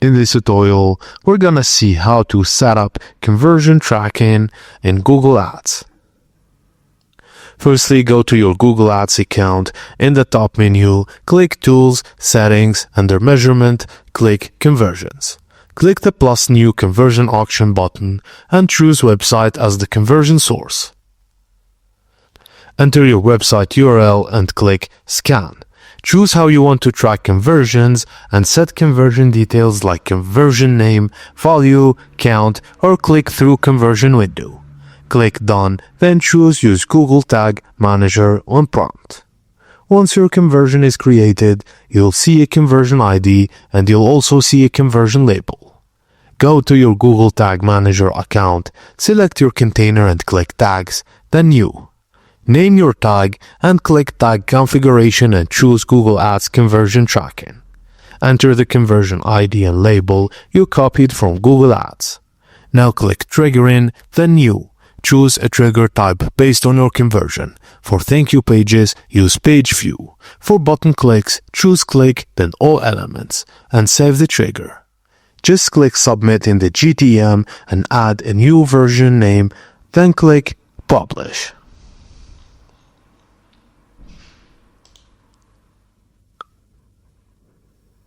In this tutorial, we're gonna see how to set up conversion tracking in Google Ads. Firstly, go to your Google Ads account. In the top menu, click Tools, Settings, under Measurement, click Conversions. Click the plus New Conversion Auction button and choose Website as the conversion source. Enter your website URL and click Scan. Choose how you want to track conversions and set conversion details like conversion name, value, count, or click-through conversion window. Click Done, then choose Use Google Tag Manager on prompt. Once your conversion is created, you'll see a conversion ID and you'll also see a conversion label. Go to your Google Tag Manager account, select your container and click Tags, then New. Name your tag and click Tag Configuration and choose Google Ads Conversion Tracking. Enter the conversion ID and label you copied from Google Ads. Now click Triggering, then New. Choose a trigger type based on your conversion. For thank you pages, use Page View. For button clicks, choose Click, then All Elements, and save the trigger. Just click Submit in the GTM and add a new version name, then click Publish.